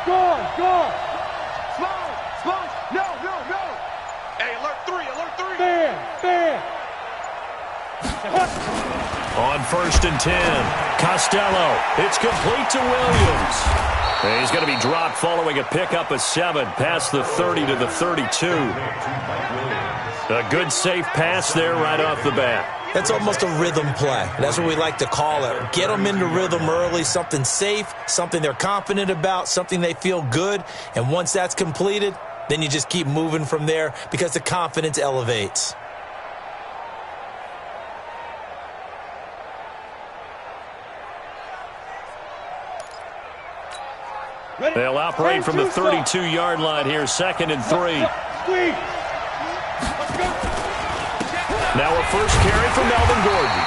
Gone. Slow. No. Hey, alert three. Bam. On 1st and 10, Costello. It's complete to Williams. And he's going to be dropped following a pickup of 7 past the 30 to the 32. A good safe pass there right off the bat. That's almost a rhythm play. That's what we like to call it. Get them into rhythm early, something safe, something they're confident about, something they feel good. And once that's completed, then you just keep moving from there because the confidence elevates. They'll operate from the 32-yard line here, 2nd and 3. Now a first carry for Melvin Gordon.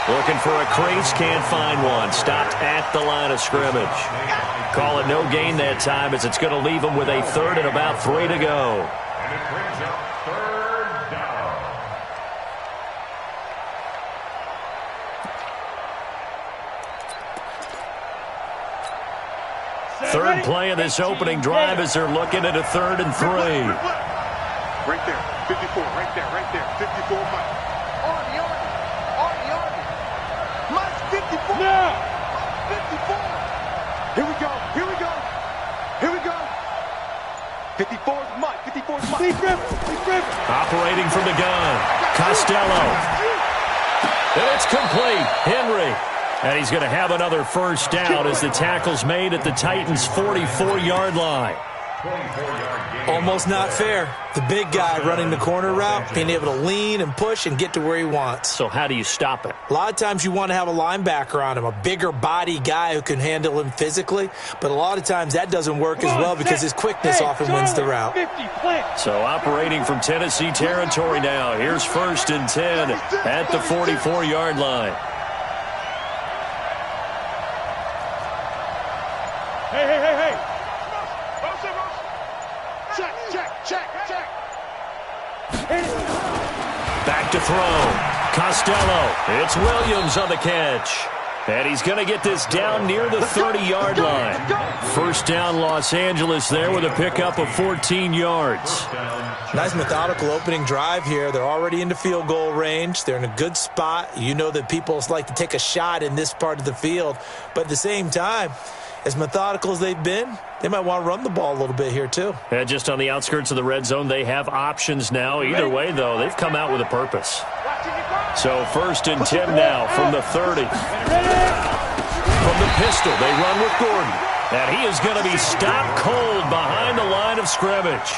Looking for a crease, can't find one. Stopped at the line of scrimmage. Call it no gain that time as it's going to leave him with a 3rd and about 3 to go. Third play of this opening drive as they're looking at a 3rd and 3. Right there, 54, right there, 54, Mike. Arnie. Mike, 54. No. 54. Here we go. 54 is Mike, 54 is Mike. He's Griffin. Operating from the gun, Costello. And it's complete, Henry. And he's going to have another first down as the tackle's made at the Titans' 44-yard line. Almost not fair. The big guy running the corner route, being able to lean and push and get to where he wants. So how do you stop it? A lot of times you want to have a linebacker on him, a bigger body guy who can handle him physically. But a lot of times that doesn't work as well because his quickness often wins the route. So operating from Tennessee territory now. Here's 1st and 10 at the 44-yard line. Hey. Check. Back to throw. Costello. It's Williams on the catch. And he's going to get this down near the 30-yard line. First down, Los Angeles there with a pickup of 14 yards. Nice methodical opening drive here. They're already into field goal range. They're in a good spot. You know that people like to take a shot in this part of the field. But at the same time, as methodical as they've been, they might want to run the ball a little bit here too. And just on the outskirts of the red zone, they have options now. Either way, though, they've come out with a purpose. So 1st and 10 now from the 30. From the pistol, they run with Gordon. And he is going to be stopped cold behind the line of scrimmage.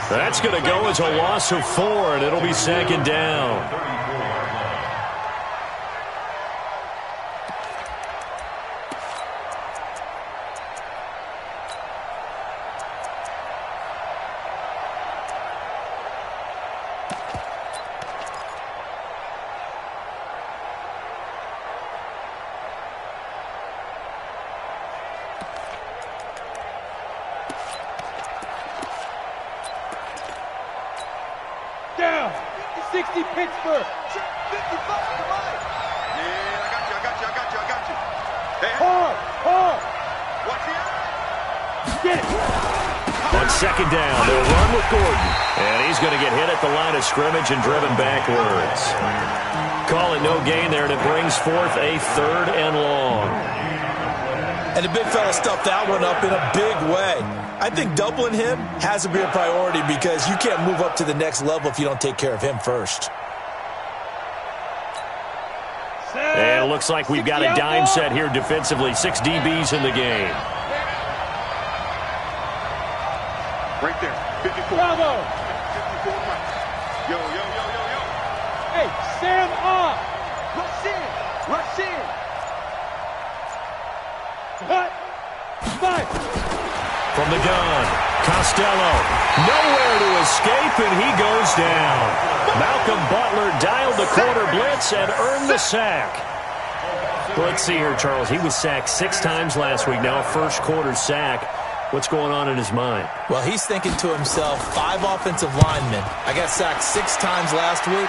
That's going to go as a loss of 4, and it'll be 2nd down. Down. 60 Pittsburgh. 55 to Mike. Yeah, I got you. Hey, hard. Watch the eye. Get it. On 2nd down, they'll run with Gordon. And he's going to get hit at the line of scrimmage and driven backwards. Call it no gain there, and it brings forth a 3rd and long. And the big fella stuffed that one up in a big way. I think doubling him has to be a priority because you can't move up to the next level if you don't take care of him first. And it looks like we've got a dime set here defensively. 6 DBs in the game. Right there. 54. Bravo. 54. Yo. Hey, Sam off. Rush in. Cut. 5. From the gun, Costello, nowhere to escape, and he goes down. Malcolm Butler dialed the corner blitz and earned the sack. Let's see here, Charles. He was sacked 6 times last week. Now a first-quarter sack. What's going on in his mind? Well, he's thinking to himself, 5 offensive linemen. I got sacked 6 times last week.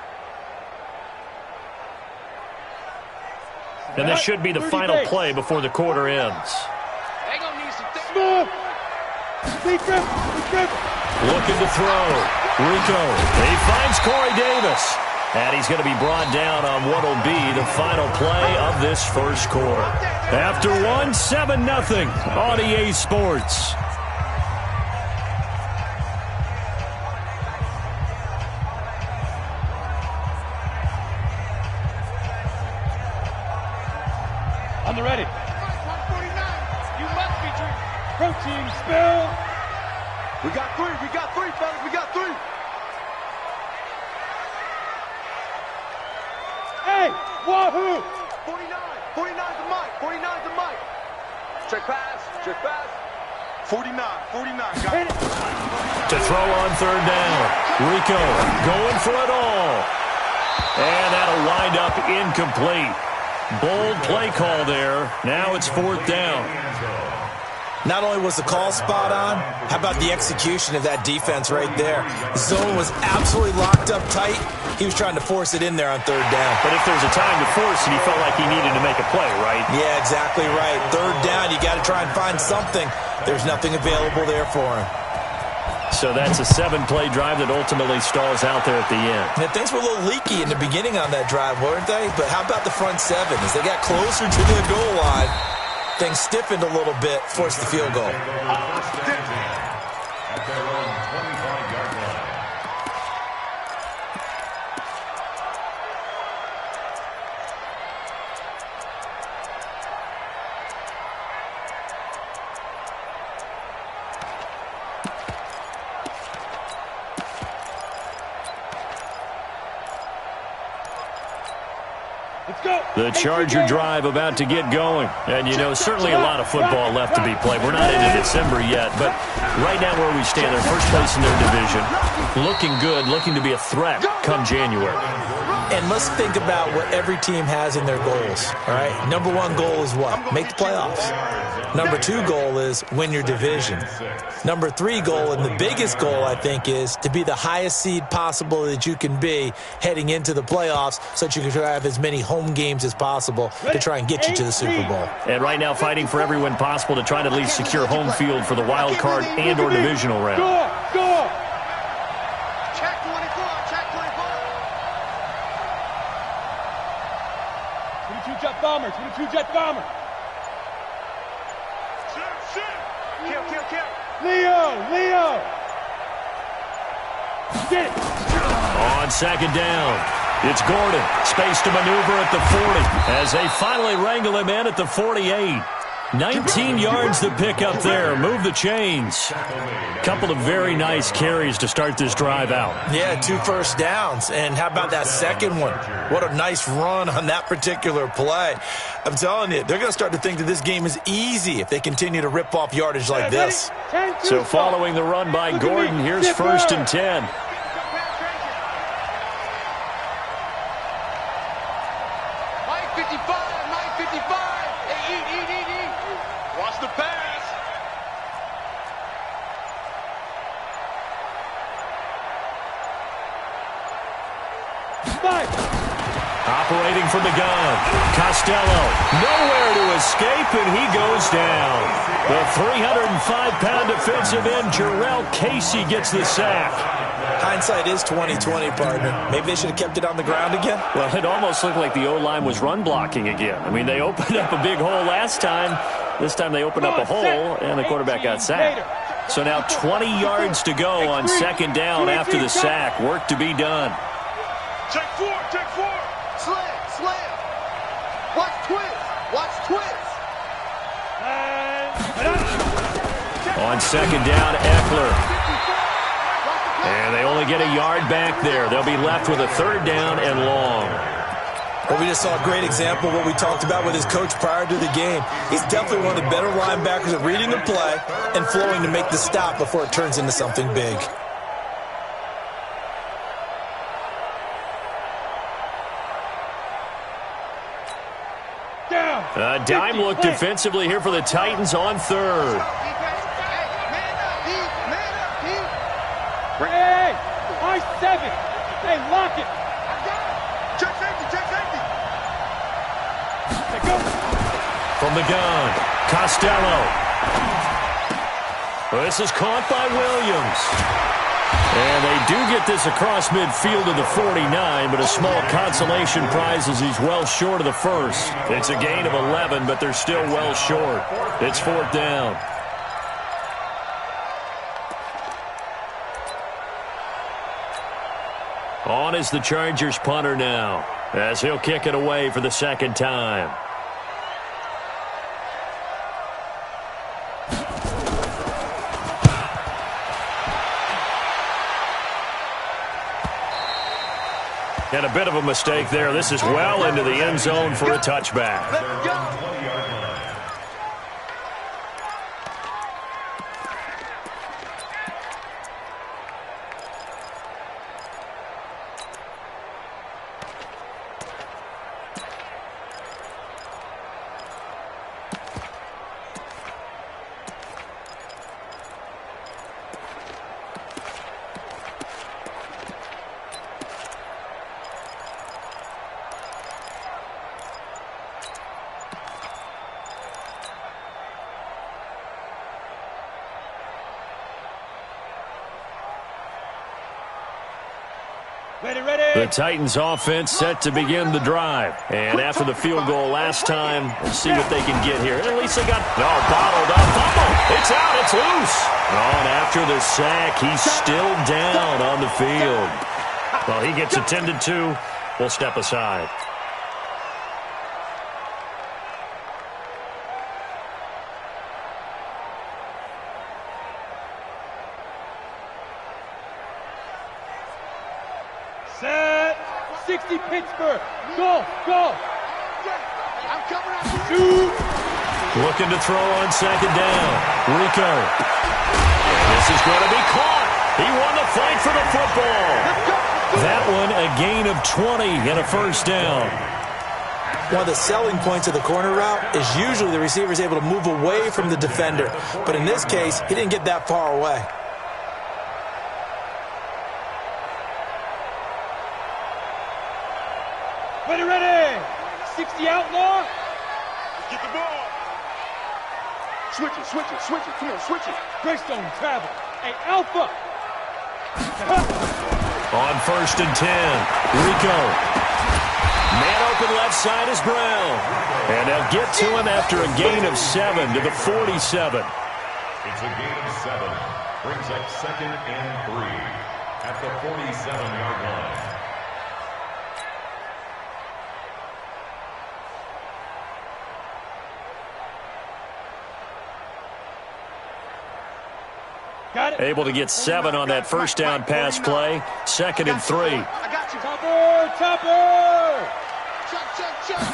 And this should be the final play before the quarter ends. Looking to throw. Rico. He finds Corey Davis. And he's going to be brought down on what will be the final play of this first quarter. After one, 7-0 on EA Sports. On the ready. 149. You must be drinking. Protein spill. We got three, fellas. We got three. Hey, wahoo! 49 to Mike. 49 to Mike. Check pass. 49. Got it. To throw on third down. Rico going for it all. And that'll wind up incomplete. Bold play call there. Now it's fourth down. Not only was the call spot on, how about the execution of that defense right there? The zone was absolutely locked up tight. He was trying to force it in there on third down. But if there's a time to force it, he felt like he needed to make a play, right? Yeah, exactly right. Third down, you got to try and find something. There's nothing available there for him. So that's a 7-play drive that ultimately stalls out there at the end. And things were a little leaky in the beginning on that drive, weren't they? But how about the front seven? As they got closer to the goal line, things stiffened a little bit, forced the field goal. The Charger drive about to get going. And, you know, certainly a lot of football left to be played. We're not into December yet, but right now where we stand, they're first place in their division. Looking good, looking to be a threat come January. And let's think about what every team has in their goals, all right? Number one goal is what? Make the playoffs. Number two goal is win your division. Number three goal, and the biggest goal, I think, is to be the highest seed possible that you can be heading into the playoffs so that you can have as many home games as possible to try and get you to the Super Bowl. And right now fighting for every win possible to try to at least secure home field for the wild card and or divisional round. Go! Check 24, check 24. 22 jet bomber. Kill. Leo. Get it. On second down, it's Gordon. Space to maneuver at the 40 as they finally wrangle him in at the 48. 19 yards to pick up there. Move the chains. Couple of very nice carries to start this drive out. Yeah, 2 first downs. And how about that second one? What a nice run on that particular play. I'm telling you, they're going to start to think that this game is easy if they continue to rip off yardage like this. So following the run by Gordon, here's first and 10. Mike 55. Hey, eat. Watch the pass. Operating from the gun, Costello, nowhere to escape, and he goes down. The 305-pound defensive end, Jarrell Casey, gets the sack. Hindsight is 20/20, partner. Maybe they should have kept it on the ground again. Well, it almost looked like the O-line was run blocking again. I mean, they opened up a big hole last time. This time they opened up a hole, and the quarterback got sacked. So now 20 yards to go on second down after the sack. Work to be done. Check four. Slam. Watch twist. On second down, Eckler. And they only get a yard back there. They'll be left with a third down and long. Well, we just saw a great example of what we talked about with his coach prior to the game. He's definitely one of the better linebackers at reading the play and flowing to make the stop before it turns into something big. A dime look defensively here for the Titans on third. Hey, I-7. Hey, lock it. Check safety. From the gun, Costello. Well, this is caught by Williams. And they do get this across midfield to the 49, but a small consolation prize as he's well short of the first. It's a gain of 11, but they're still well short. It's 4th down. On is the Chargers punter now, as he'll kick it away for the 2nd time. And a bit of a mistake there. This is well into the end zone for a touchback. Let's go. The Titans offense set to begin the drive. And after the field goal last time, we'll see what they can get here. At least they got bottled up. Fumble. It's out. It's loose. And after the sack, he's still down on the field. Well, he gets attended to. We'll step aside. Set. 60 Pittsburgh. Go, go. I'm coming out. Shoot. Looking to throw on 2nd down. Rico. And this is going to be caught. He won the fight for the football. That one a gain of 20 and a 1st down. One of the selling points of the corner route is usually the receiver is able to move away from the defender. But in this case, he didn't get that far away. Ready. 60 outlaw. Get the ball. Switch it, switch it, switch it. Come on, switch it. Greystone travel. Hey, Alpha. On 1st and 10, Rico. Man open left side is Brown. And they'll get to him after a gain of 7 to the 47. It's a gain of 7. Brings up 2nd and 3 at the 47-yard line. Able to get 7 on that 1st down pass play. 2nd and 3. I got you. Topper. Check.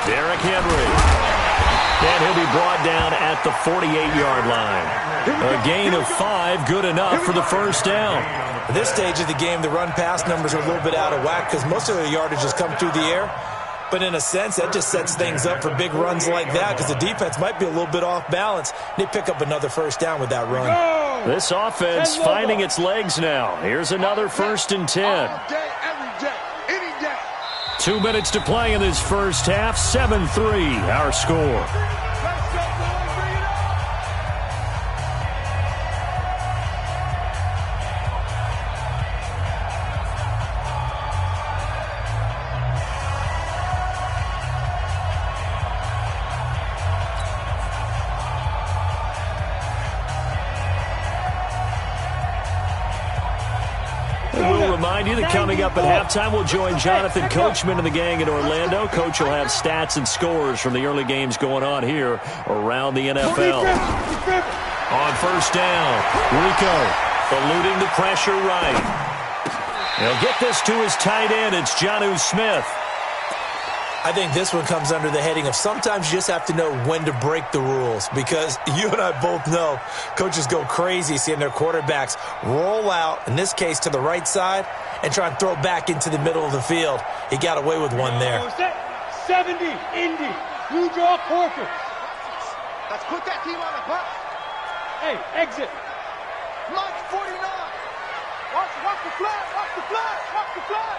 Derrick Henry. And he'll be brought down at the 48-yard line. A gain of 5, good enough for the 1st down. At this stage of the game, the run-pass numbers are a little bit out of whack because most of their yardage has come through the air. But in a sense, that just sets things up for big runs like that because the defense might be a little bit off balance. They pick up another 1st down with that run. This offense finding its legs now. Here's another 1st and 10. All day, every day, any day. 2 minutes to play in this first half. 7-3, our score. Remind you that coming up at halftime, we'll join Jonathan Coachman and the gang in Orlando. Coach will have stats and scores from the early games going on here around the NFL. On 1st down, Rico eluding the pressure right. He'll get this to his tight end. It's Jonnu Smith. I think this one comes under the heading of sometimes you just have to know when to break the rules because you and I both know coaches go crazy seeing their quarterbacks roll out, in this case to the right side, and try and throw back into the middle of the field. He got away with one there. 70, Indy, Blue Jaw Corkers. Let's put that team on the bus. Hey, exit. Mike 49. Watch the flag, watch the flag, watch the flag.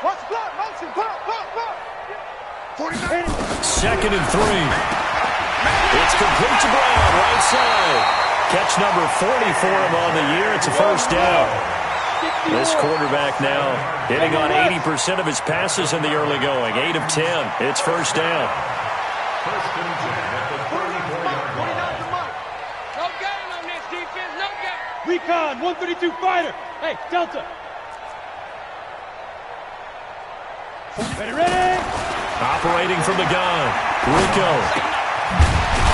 Watch the flag, motion, pop. 2nd and 3. It's complete to Brown, right side. Catch number 40 for him on the year. It's a first down. This quarterback now hitting on 80% of his passes in the early going. 8 of 10. It's first down. First and 10 at the 34-yard line. No game on this defense, no game. Recon, 132 fighter. Hey, Delta. Ready. Operating from the gun. Rico.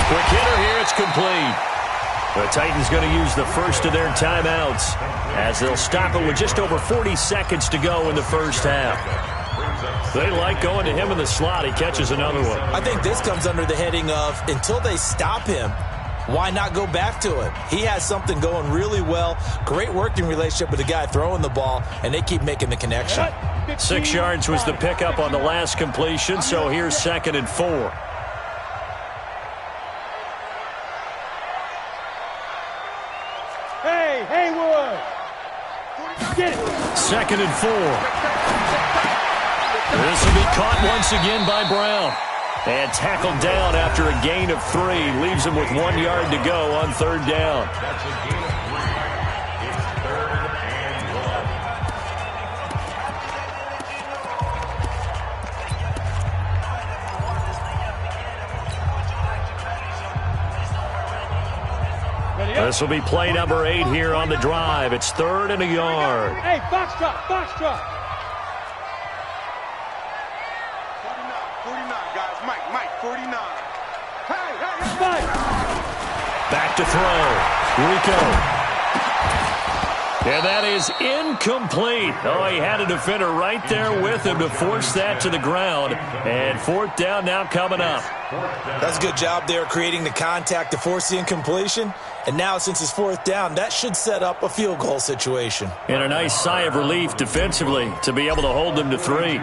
Quick hitter here. It's complete. The Titans going to use the first of their timeouts as they'll stop it with just over 40 seconds to go in the first half. They like going to him in the slot. He catches another one. I think this comes under the heading of until they stop him, why not go back to him? He has something going really well. Great working relationship with the guy throwing the ball, and they keep making the connection. 6 yards was the pickup on the last completion, so here's 2nd and 4. Hey, Haywood. Get it. 2nd and 4. This will be caught once again by Brown. And tackled down after a gain of 3. Leaves him with 1 yard to go on 3rd down. That's a gain of 3. It's 3rd and 1. This will be play number 8 here on the drive. It's 3rd and a yard. Hey, box drop, box drop. 49, guys. Mike, 49. Hey. Fight. Back to throw. Rico. And that is incomplete. Oh, he had a defender right there with him to force that to the ground. And 4th down now coming up. That's a good job there creating the contact to force the incompletion. And now since it's 4th down, that should set up a field goal situation. And a nice sigh of relief defensively to be able to hold them to 3.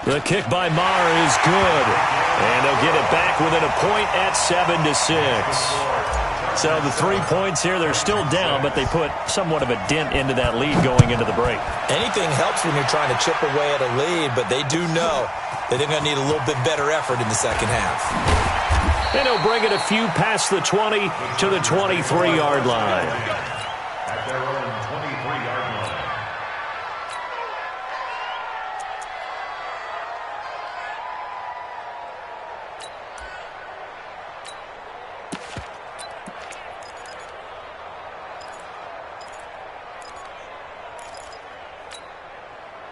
The kick by Maher is good. And they'll get it back within a point at 7-6. So the 3 points here, they're still down, but they put somewhat of a dent into that lead going into the break. Anything helps when you're trying to chip away at a lead, but they do know that they're going to need a little bit better effort in the second half. And he'll bring it a few past the 20 to the 23-yard line. At their own 23-yard line.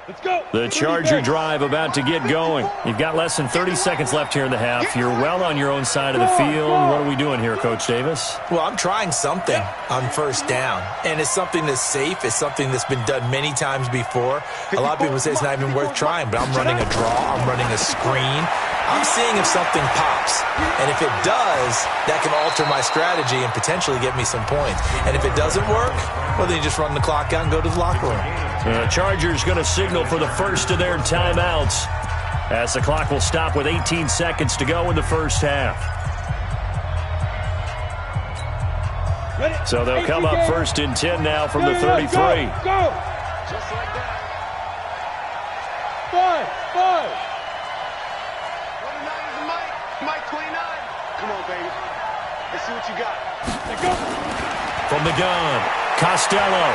Let's go. The Charger drive about to get going. You've got less than 30 seconds left here in the half. You're well on your own side of the field. What are we doing here, Coach Davis? Well, I'm trying something on 1st down, and it's something that's safe. It's something that's been done many times before. A lot of people say it's not even worth trying, but I'm running a draw. I'm running a screen. I'm seeing if something pops, and if it does, that can alter my strategy and potentially get me some points. And if it doesn't work, well, then you just run the clock out and go to the locker room. The Chargers going to signal for the first of their timeouts as the clock will stop with 18 seconds to go in the first half. So they'll come up 1st and 10 now from the 33. Go. Just like that. 5. 29 is Mike 29. Come on, baby. Let's see what you got. Let's go. From the gun, Costello.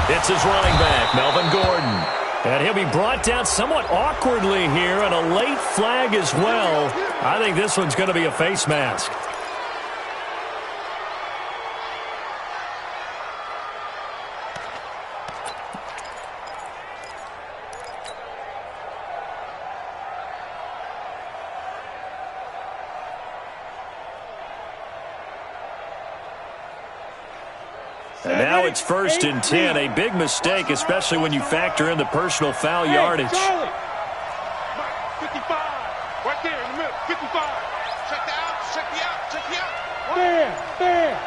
It's his running back, Melvin Gordon. And he'll be brought down somewhat awkwardly here, and a late flag as well. I think this one's going to be a face mask. And now it's 1st and 10. A big mistake, especially when you factor in the personal foul yardage. Charlie. 55. Right there in the middle. 55. Check the out. Check the out. Check the out. Bam.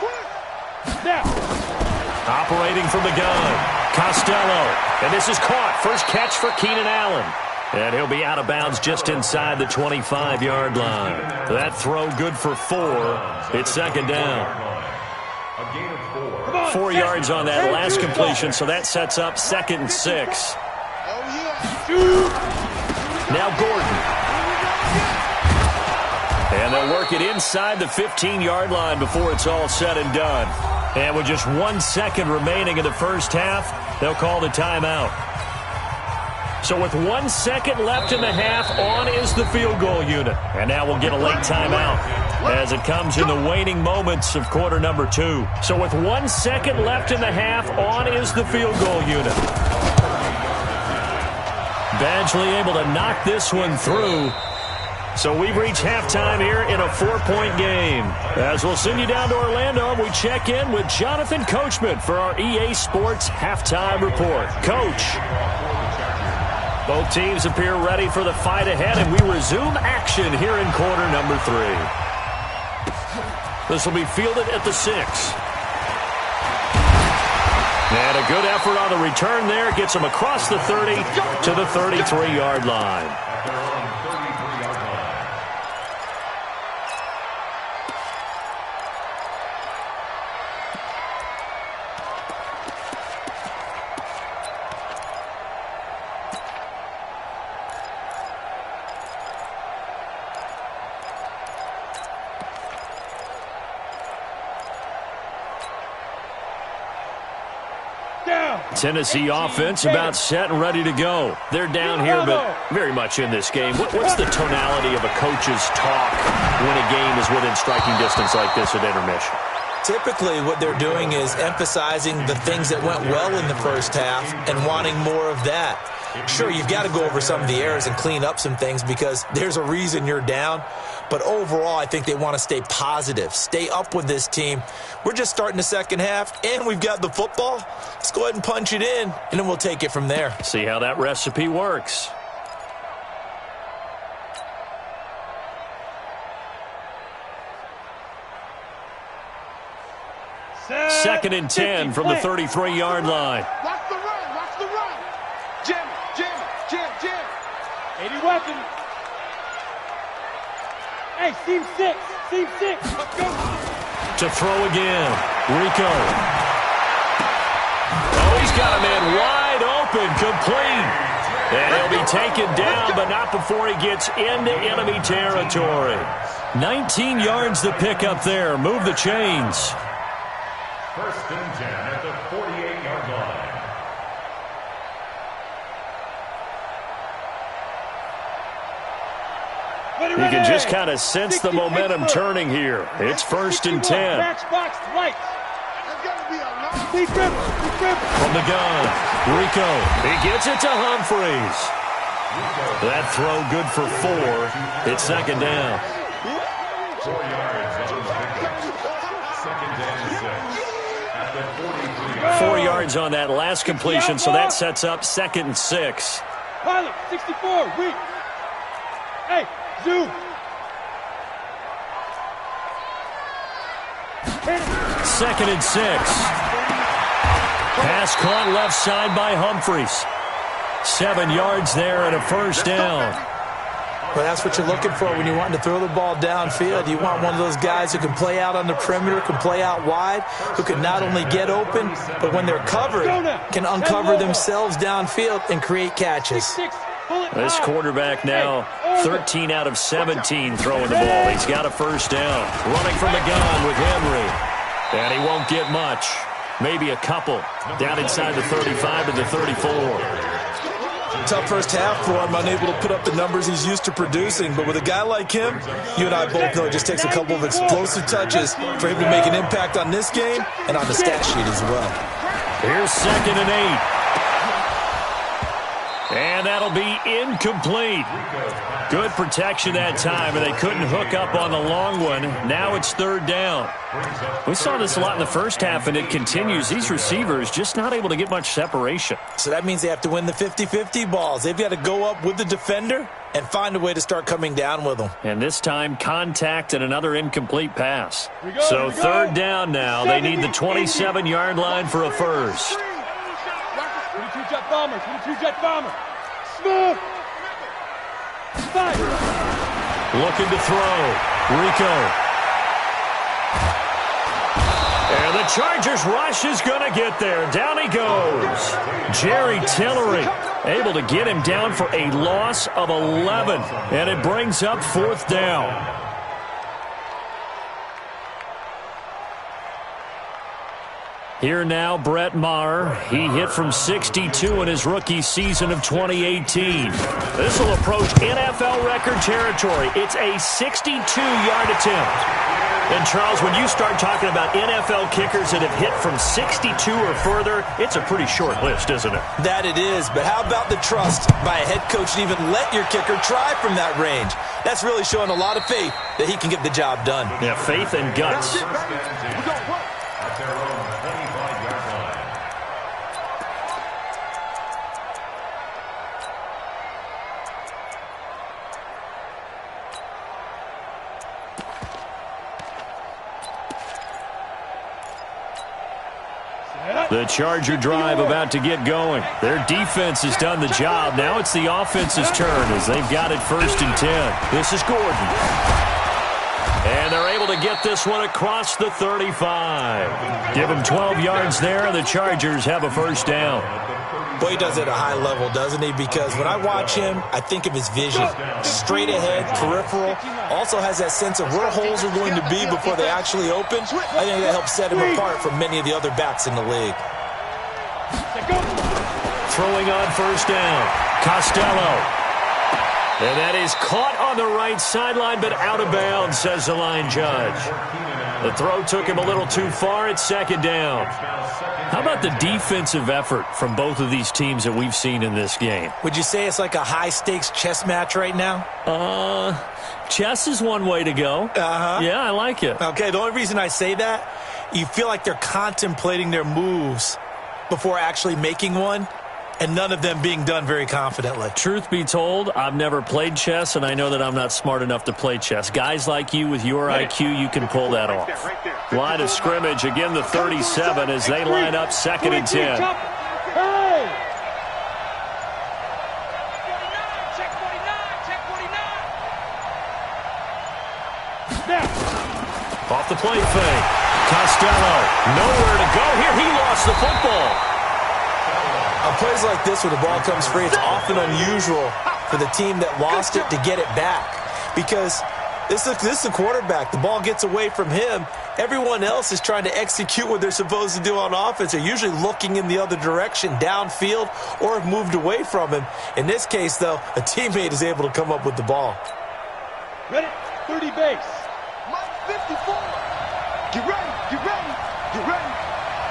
Quick. Now. Operating from the gun, Costello. And this is caught. First catch for Keenan Allen. And he'll be out of bounds just inside the 25-yard line. That throw good for 4. It's 2nd down. A gain of 4. 4 yards on that last completion, so that sets up 2nd and 6. Now Gordon. And they'll work it inside the 15-yard line before it's all said and done. And with just 1 second remaining in the first half, they'll call the timeout. So with 1 second left in the half, on is the field goal unit. And now we'll get a late timeout as it comes in the waning moments of quarter number 2. So with 1 second left in the half, on is the field goal unit. Badgley able to knock this one through. So we've reached halftime here in a 4-point game. As we'll send you down to Orlando, we check in with Jonathan Coachman for our EA Sports Halftime Report. Coach. Both teams appear ready for the fight ahead, and we resume action here in quarter number 3. This will be fielded at the 6. And a good effort on the return there. Gets him across the 30 to the 33-yard line. Tennessee offense about set and ready to go. They're down here, but very much in this game. What's the tonality of a coach's talk when a game is within striking distance like this at intermission? Typically, what they're doing is emphasizing the things that went well in the first half and wanting more of that. Sure, you've got to go over some of the errors and clean up some things because there's a reason you're down. But overall, I think they want to stay positive, stay up with this team. We're just starting the second half, and we've got the football. Let's go ahead and punch it in, and then we'll take it from there. See how that recipe works. Second and 10 from the 33-yard line. Watch the run. Watch the run. Jam, jam, jam, jam. 80 weapons. Hey, seam 6. Seam 6. Let's go. To throw again. Rico. Oh, he's got a man wide open. Complete. And he'll be taken down, but not before he gets into enemy territory. 19 yards to pick up there. Move the chains. First and 10 at the 48-yard line. You can just kind of sense the momentum turning here. It's first and 10. Matchbox lights. From the gun, Rico. He gets it to Humphreys. That throw good for 4. It's second down. 4 yards on the pickup. Second and 6 at the 43. 4 yards on that last completion, so that sets up 2nd and 6. Pilot, 64, weak. Hey, zoom. Second and 6. Pass caught left side by Humphreys. 7 yards there and a first down. Well, that's what you're looking for when you want to throw the ball downfield. You want one of those guys who can play out on the perimeter, can play out wide, who can not only get open, but when they're covered, can uncover themselves downfield and create catches. This quarterback now 13 out of 17 throwing the ball. He's got a first down. Running from the gun with Henry. And he won't get much. Maybe a couple. Down inside the 35 to the 34. Tough first half for him, unable to put up the numbers he's used to producing. But with a guy like him, you and I both know it just takes a couple of explosive touches for him to make an impact on this game and on the stat sheet as well. Here's 2nd and 8. And that'll be incomplete. Good protection that time, and they couldn't hook up on the long one. Now it's 3rd down. We saw this a lot in the first half, and it continues. These receivers just not able to get much separation. So that means they have to win the 50-50 balls. They've got to go up with the defender and find a way to start coming down with them. And this time, contact and another incomplete pass. So 3rd down now. They need the 27-yard line for a first. 22 jet bomber, 22 jet bomber. Smooth. Looking to throw. Rico. And the Chargers rush is going to get there. Down he goes. Jerry Tillery able to get him down for a loss of 11. And it brings up 4th down. Here now, Brett Maher. He hit from 62 in his rookie season of 2018. This will approach NFL record territory. It's a 62-yard attempt. And, Charles, when you start talking about NFL kickers that have hit from 62 or further, it's a pretty short list, isn't it? That it is, but how about the trust by a head coach to even let your kicker try from that range? That's really showing a lot of faith that he can get the job done. Yeah, faith and guts. At their own 25-yard line. The Charger drive about to get going. Their defense has done the job. Now it's the offense's turn as they've got it 1st and 10. This is Gordon. And they're able to get this one across the 35. Give them 12 yards there, and the Chargers have a 1st down. Boy, he does it at a high level, doesn't he? Because when I watch him, I think of his vision. Straight ahead, peripheral. Also has that sense of where holes are going to be before they actually open. I think that helps set him apart from many of the other backs in the league. Throwing on 1st down. Costello. And that is caught on the right sideline, but out of bounds, says the line judge. The throw took him a little too far. It's 2nd down. How about the defensive effort from both of these teams that we've seen in this game? Would you say it's like a high-stakes chess match right now? Chess is one way to go. Yeah, I like it. Okay, the only reason I say that, you feel like they're contemplating their moves before actually making one, and none of them being done very confidently. Truth be told, I've never played chess, and I know that I'm not smart enough to play chess. Guys like you with your IQ, you can pull that off. Line of scrimmage, again the 37 as they line up 2nd and 10. Off the play fake. Costello, nowhere to go here. He lost the football. On plays like this where the ball comes free, it's often unusual for the team that lost it to get it back. Because this is the quarterback. The ball gets away from him. Everyone else is trying to execute what they're supposed to do on offense. They're usually looking in the other direction, downfield, or have moved away from him. In this case, though, a teammate is able to come up with the ball. Ready? 30 base. 54. Get ready. Get ready. Get ready.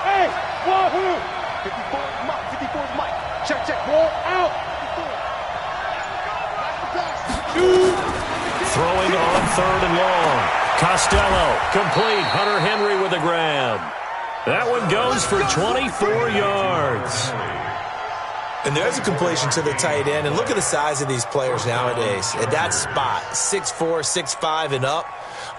Hey, wahoo! 54 is Mike. 54 is Mike. Check, check. Roll out. 54. Throwing on 3rd and long. Costello, complete. Hunter Henry with a grab. That one goes for 24 yards. And there's a completion to the tight end. And look at the size of these players nowadays. At that spot, 6'4", 6'5", and up.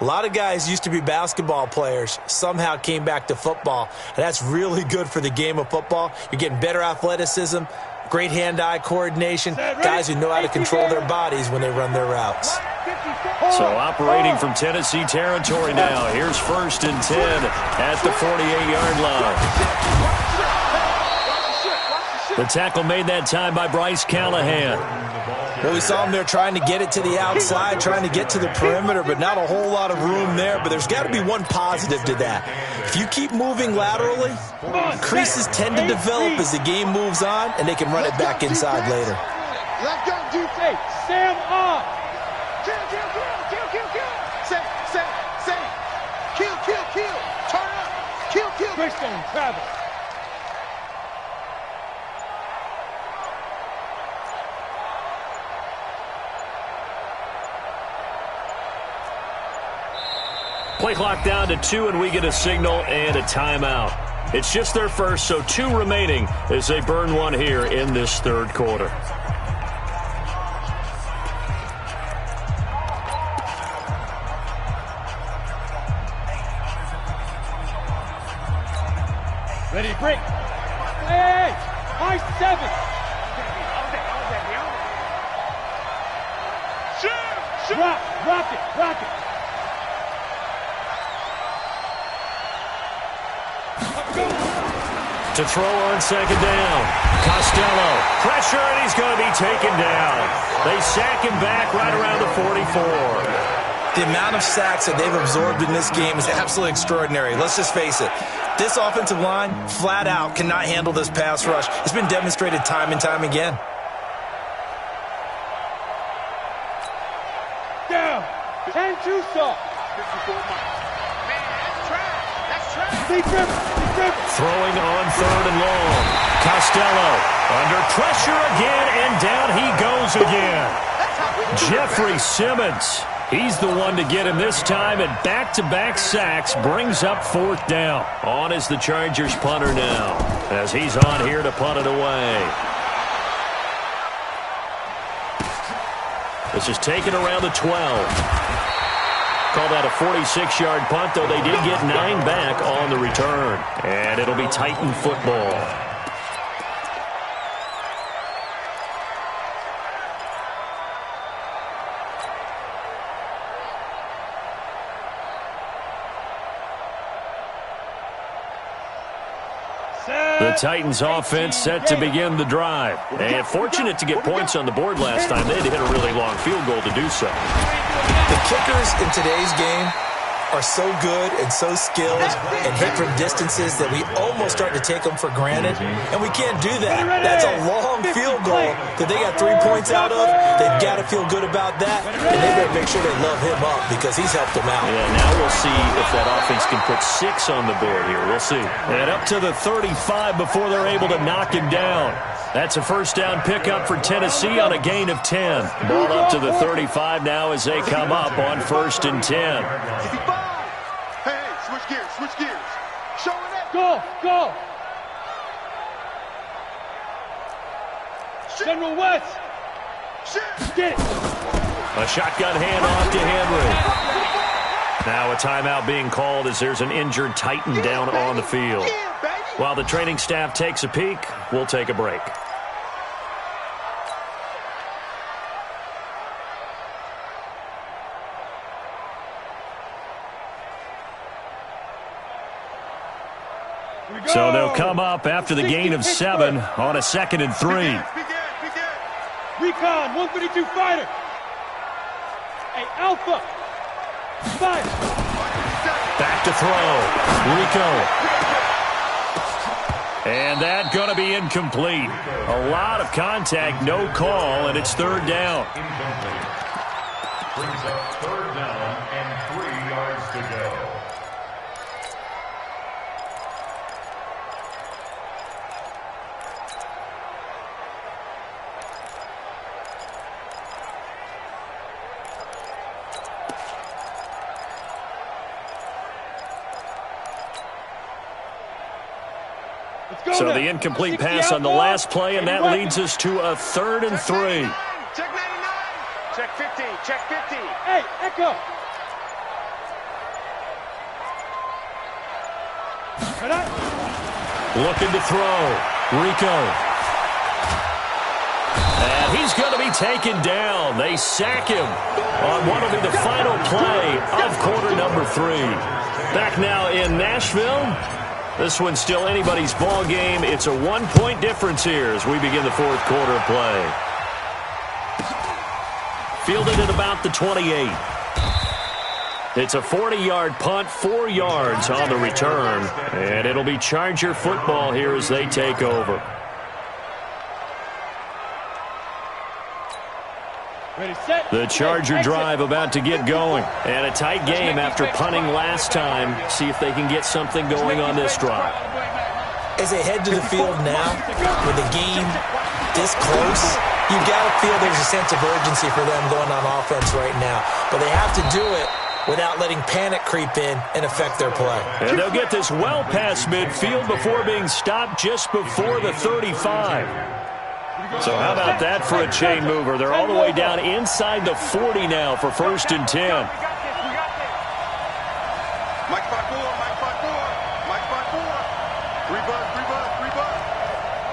A lot of guys used to be basketball players, somehow came back to football. And that's really good for the game of football. You're getting better athleticism, great hand-eye coordination, guys who know how to control their bodies when they run their routes. So operating from Tennessee territory now. Here's 1st and 10 at the 48-yard line. The tackle made that time by Bryce Callahan. Well, we saw him there trying to get it to the outside, trying to get to the perimeter, but not a whole lot of room there. But there's got to be one positive to that. If you keep moving laterally, creases tend to develop as the game moves on, and they can run it back inside later. Let's go, Duke. Sam off. Kill, kill, kill, kill, kill, kill. Say. Kill, kill, kill. Turn up. Kill, kill. Christian travel. Play clock down to 2, and we get a signal and a timeout. It's just their first, so 2 remaining as they burn one here in this 3rd quarter. Ready, break. Hey, high 7. Shoot! Rock it. To throw on second down. Costello. Pressure, and he's going to be taken down. They sack him back right around the 44. The amount of sacks that they've absorbed in this game is absolutely extraordinary. Let's just face it. This offensive line, flat out, cannot handle this pass rush. It's been demonstrated time and time again. Down. 10-2 soft. Man, that's trash. That's trash. Deep river. Throwing on third and long. Costello under pressure again, and down he goes again. Jeffrey Simmons. He's the one to get him this time, and back-to-back sacks brings up fourth down. On is the Chargers punter now, as he's on here to punt it away. This is taken around the 12. Call that a 46-yard punt, though they did get 9 back on the return. And it'll be Titan football. The Titans offense set to begin the drive. And fortunate to get points on the board last time. They had to hit a really long field goal to do so. The kickers in today's game are so good and so skilled and hit from distances that we almost start to take them for granted. And we can't do that. That's a long field goal that they got 3 points out of. They've got to feel good about that. And they better make sure they love him up because he's helped them out. Yeah, now we'll see if that offense can put 6 on the board here. We'll see. And up to the 35 before they're able to knock him down. That's a first down pickup for Tennessee on a gain of 10. Ball up to the 35 now as they come up on 1st and 10. Hey, switch gears. Show it up. Go. General West. Get it. A shotgun handoff to Henry. Now a timeout being called as there's an injured Titan down on the field. While the training staff takes a peek, we'll take a break. So they'll come up after the gain of 7 on a 2nd and 3. Recon, 132 fighter. Hey, Alpha. Fire. Back to throw. Rico. And that going to be incomplete. A lot of contact, no call, and it's 3rd down. Incomplete. Brings up 3rd down and 3 yards to go. So the incomplete pass on the last play, and that leads us to a 3rd and 3. Check 99. Check 50. Check 50. Hey, Echo. Looking to throw. Rico. And he's going to be taken down. They sack him on what will be the final play of quarter number 3. Back now in Nashville. This one's still anybody's ball game. It's a 1-point difference here as we begin the 4th quarter of play. Fielded at about the 28. It's a 40-yard punt, 4 yards on the return. And it'll be Charger football here as they take over. The Charger drive about to get going. And a tight game after punting last time. See if they can get something going on this drive. As they head to the field now, with the game this close, you've got to feel there's a sense of urgency for them going on offense right now. But they have to do it without letting panic creep in and affect their play. And they'll get this well past midfield before being stopped just before the 35. So how about that for a chain mover? They're all the way down inside the 40 now for 1st and 10. Mike 5-4. Rebuzz.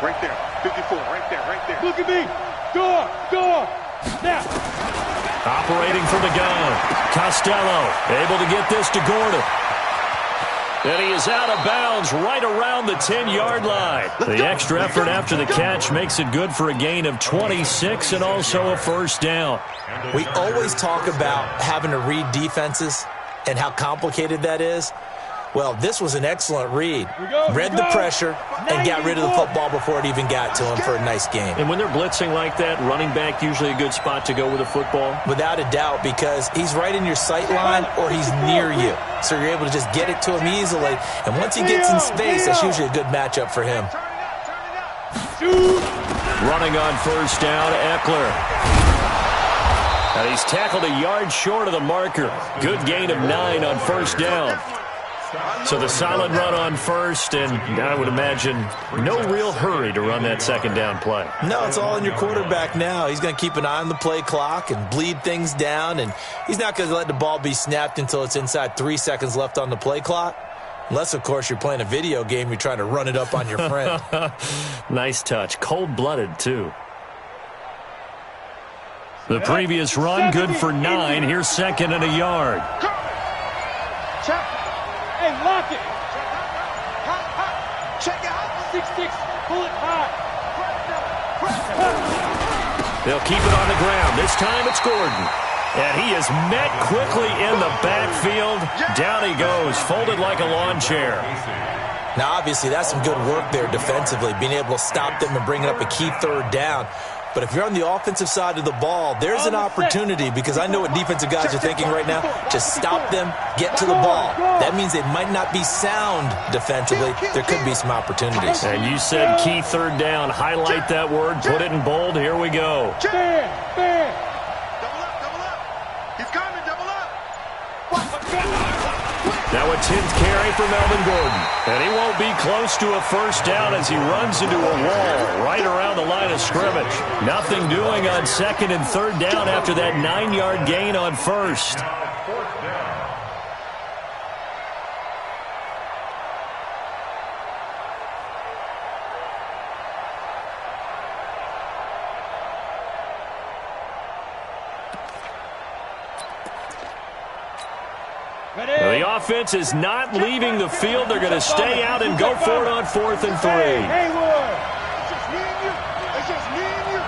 Right there. 54. Right there. Look at me. Door. Now. Operating from the gun. Costello able to get this to Gordon. And he is out of bounds right around the 10-yard line. The extra effort after the catch makes it good for a gain of 26 and also a first down. We always talk about having to read defenses and how complicated that is. Well, this was an excellent read. Read the pressure and got rid of the football before it even got to him for a nice game. And when they're blitzing like that, running back usually a good spot to go with the football? Without a doubt, because he's right in your sight line or he's near you. So you're able to just get it to him easily. And once he gets in space, that's usually a good matchup for him. Running on first down, Eckler. And he's tackled a yard short of the marker. Good gain of 9 on first down. So the solid run on first, and I would imagine no real hurry to run that second down play. No, it's all in your quarterback now. He's going to keep an eye on the play clock and bleed things down, and he's not going to let the ball be snapped until it's inside 3 seconds left on the play clock. Unless, of course, you're playing a video game, you're trying to run it up on your friend. Nice touch. Cold-blooded, too. The previous run, good for 9. Here's second and a yard. Hey, lock it. Check it out. 6-6. Pull it high. They'll keep it on the ground. This time it's Gordon. And he is met quickly in the backfield. Down he goes, folded like a lawn chair. Now, obviously, that's some good work there defensively, being able to stop them and bring up a key third down. But if you're on the offensive side of the ball, there's an opportunity, because I know what defensive guys are thinking right now. Just stop them, get to the ball. That means they might not be sound defensively. There could be some opportunities. And you said key third down. Highlight that word, put it in bold. Here we go. Bam. Double up. He's coming, double up. Now a 10th carry for Melvin Gordon. And he won't be close to a first down as he runs into a wall right around the line of scrimmage. Nothing doing on second and third down after that 9-yard gain on first. The offense is not leaving the field. They're going to stay out and go for it on 4th and 3. Haywood. It's just me and you. It's just me and you.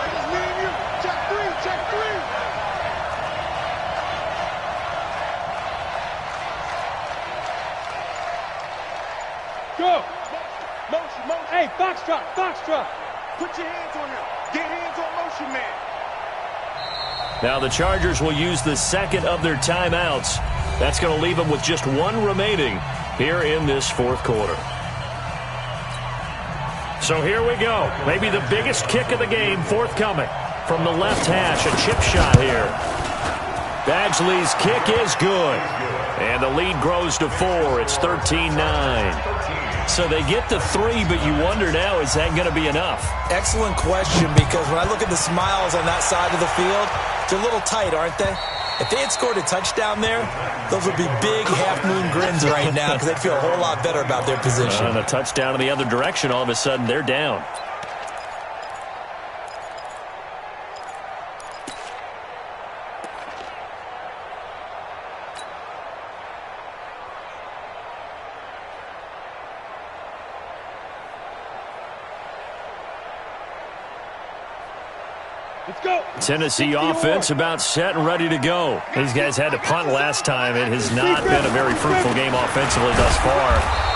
It's just me and you. Check three. Go. Motion. Hey, foxtrot. Put your hands on him. Get hands on motion, man. Now the Chargers will use the second of their timeouts. That's going to leave them with just one remaining here in this fourth quarter. So here we go. Maybe the biggest kick of the game forthcoming. From the left hash, a chip shot here. Badgley's kick is good. And the lead grows to 4. It's 13-9. So they get to 3, but you wonder now, is that going to be enough? Excellent question, because when I look at the smiles on that side of the field, they're a little tight, aren't they? If they had scored a touchdown there, those would be big half-moon grins right now, because they'd feel a whole lot better about their position. And a touchdown in the other direction, all of a sudden they're down. Let's go. Tennessee offense about set and ready to go. These guys had to punt last time. It has not been a very fruitful game offensively thus far.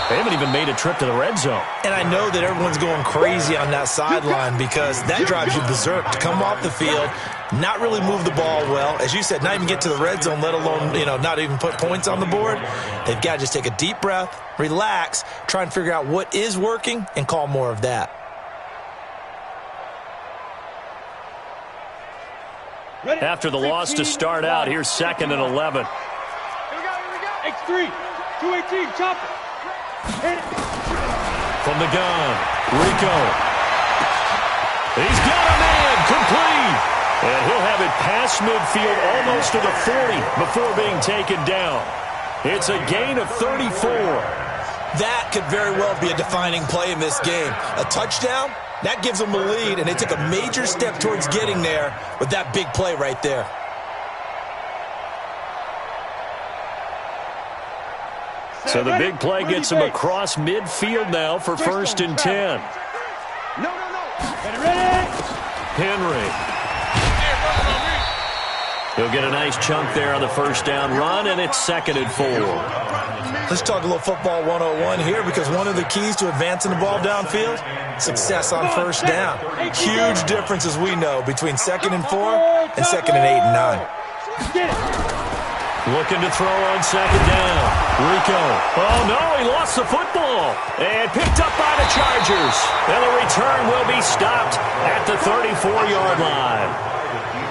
They haven't even made a trip to the red zone. And I know that everyone's going crazy on that sideline, because that drives you berserk to come off the field, not really move the ball well. As you said, not even get to the red zone, let alone, not even put points on the board. They've got to just take a deep breath, relax, try and figure out what is working, and call more of that. After the loss to start out, here's 2nd and 11. Here we go. X3. 218. Chop it. Hit it. From the gun, Rico. He's got a man, complete. And he'll have it past midfield, almost to the 40 before being taken down. It's a gain of 34. That could very well be a defining play in this game. A touchdown, that gives them a lead, and they took a major step towards getting there with that big play right there. So the big play gets him across midfield now for 1st and 10. No. Ready? Henry. He'll get a nice chunk there on the first down run, and it's 2nd and 4. Let's talk a little football 101 here, because one of the keys to advancing the ball downfield, success on first down. Huge difference, as we know, between 2nd and 4 and 2nd and 8 and 9. Get it. Looking to throw on 2nd down. Rico. Oh, no, he lost the football. And picked up by the Chargers. And the return will be stopped at the 34-yard line.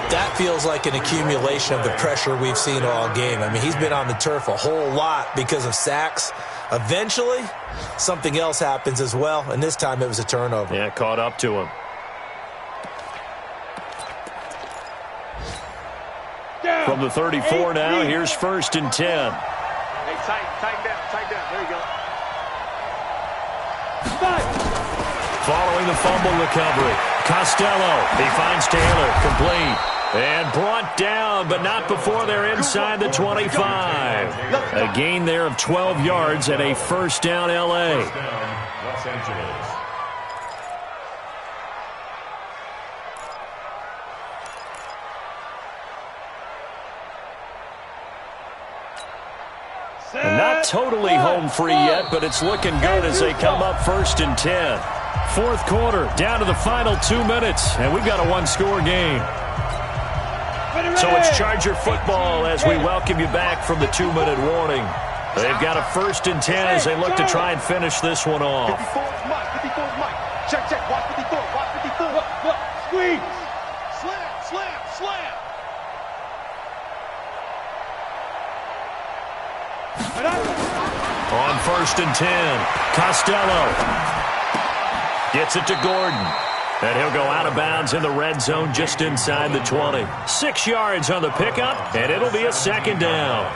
That feels like an accumulation of the pressure we've seen all game. I mean, he's been on the turf a whole lot because of sacks. Eventually, something else happens as well, and this time it was a turnover. Yeah, caught up to him. From the 34 now, here's 1st and 10. Hey, tighten down. There you go. Following the fumble recovery, Costello, he finds Taylor, complete. And brought down, but not before they're inside the 25. A gain there of 12 yards and a 1st down L.A. Los Angeles. And not totally home free yet, but it's looking good as they come up 1st and 10. 4th quarter, down to the final 2 minutes, and we've got a one-score game. So it's Charger football as we welcome you back from the 2-minute warning. They've got a 1st and 10 as they look to try and finish this one off. 54's Mike. Check. Watch 54. Look. Squeeze. Slam. On 1st and 10, Costello gets it to Gordon. And he'll go out of bounds in the red zone just inside the 20. 6 yards on the pickup, and it'll be a 2nd down.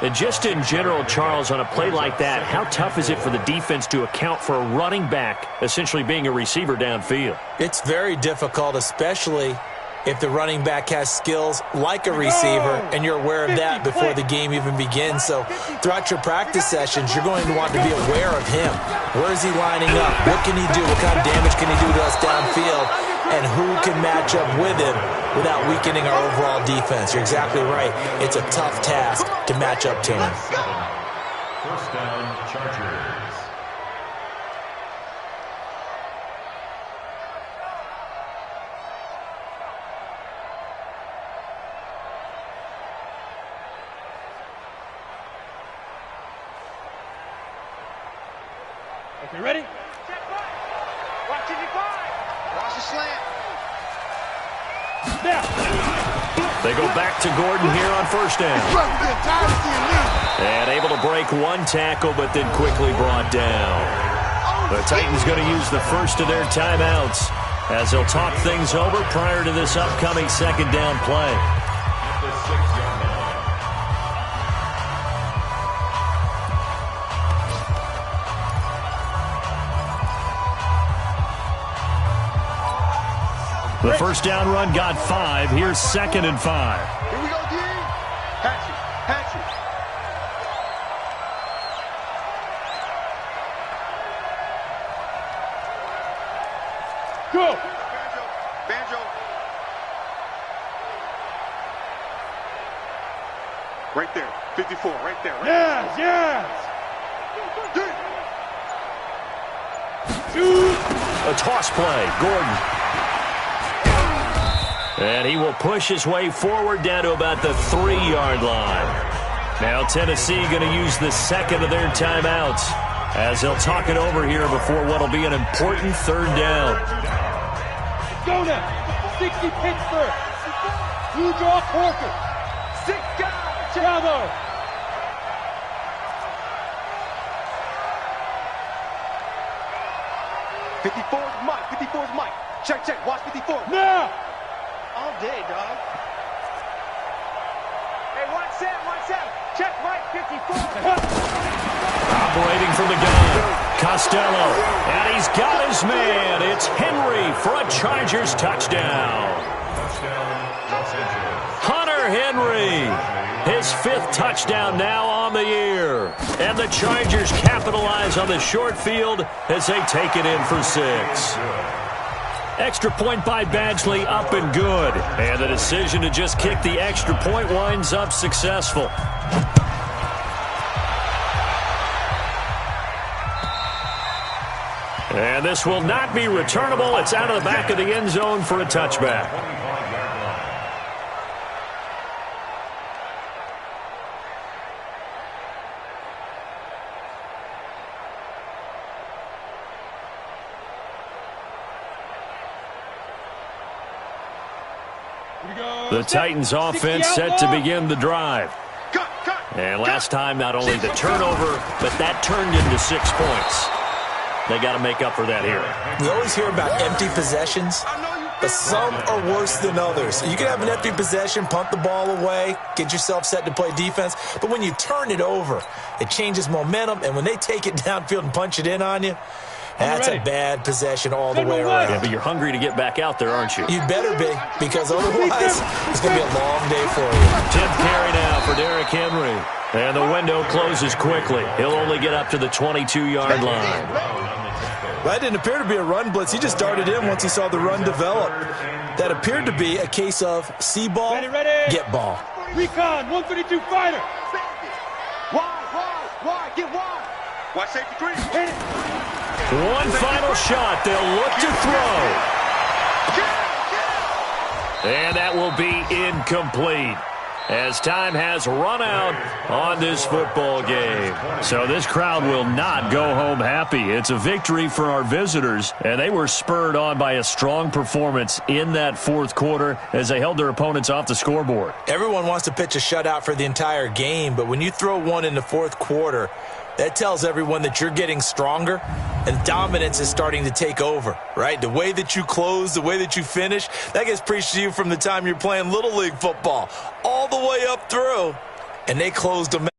And just in general, Charles, on a play like that, how tough is it for the defense to account for a running back essentially being a receiver downfield? It's very difficult, especially if the running back has skills like a receiver, and you're aware of that before the game even begins. So throughout your practice sessions, you're going to want to be aware of him. Where is he lining up? What can he do? What kind of damage can he do to us downfield? And who can match up with him without weakening our overall defense? You're exactly right. It's a tough task to match up to him. 1st down, Chargers. Okay, ready? Watch the slant. Now. They go back to Gordon here on 1st down. And able to break one tackle, but then quickly brought down. The Titans going to use the first of their timeouts as they'll talk things over prior to this upcoming 2nd down play. At the 6-yard line. The 1st down run got 5. Here's 2nd and 5. Here we go, D. Patch it. Go. Banjo. Right there. 54, right there. Yes. A toss play. Gordon. And he will push his way forward down to about the 3-yard line. Now Tennessee going to use the 2nd of their timeouts as they'll talk it over here before what will be an important 3rd down. Go now. 60 Pittsburgh. Blue draw Corker. 6 guys. Bravo. '54's Mike. Check. Watch 54. Now. All day, dog. Hey, watch that. Check Mike 54. Operating from the gun, Costello, and he's got his man. It's Henry for a Chargers touchdown. Touchdown, Los Angeles. Hunter Henry. His 5th touchdown now on the year. And the Chargers capitalize on the short field as they take it in for 6. Extra point by Badgley, up and good. And the decision to just kick the extra point winds up successful. And this will not be returnable. It's out of the back of the end zone for a touchback. The Titans offense set to begin the drive. And last time, not only the turnover, but that turned into 6 points. They got to make up for that here. We always hear about empty possessions, but some are worse than others. You can have an empty possession, punt the ball away, get yourself set to play defense, but when you turn it over, it changes momentum, and when they take it downfield and punch it in on you, that's a bad possession all the way around. Yeah, but you're hungry to get back out there, aren't you? You better be, because otherwise it's going to be a long day for you. 10th carry now for Derrick Henry. And the window closes quickly. He'll only get up to the 22-yard line. That didn't appear to be a run blitz. He just darted in once he saw the run develop. That appeared to be a case of see ball, get ball. Recon, 132 fighter. Why? Get wide. Why safety 3? Hit it. One final shot. They'll look to throw. And that will be incomplete, as time has run out on this football game. So this crowd will not go home happy. It's a victory for our visitors, and they were spurred on by a strong performance in that 4th quarter as they held their opponents off the scoreboard. Everyone wants to pitch a shutout for the entire game, but when you throw one in the 4th quarter, that tells everyone that you're getting stronger and dominance is starting to take over, right? The way that you close, the way that you finish, that gets preached to you from the time you're playing Little League football all the way up through, and they closed them.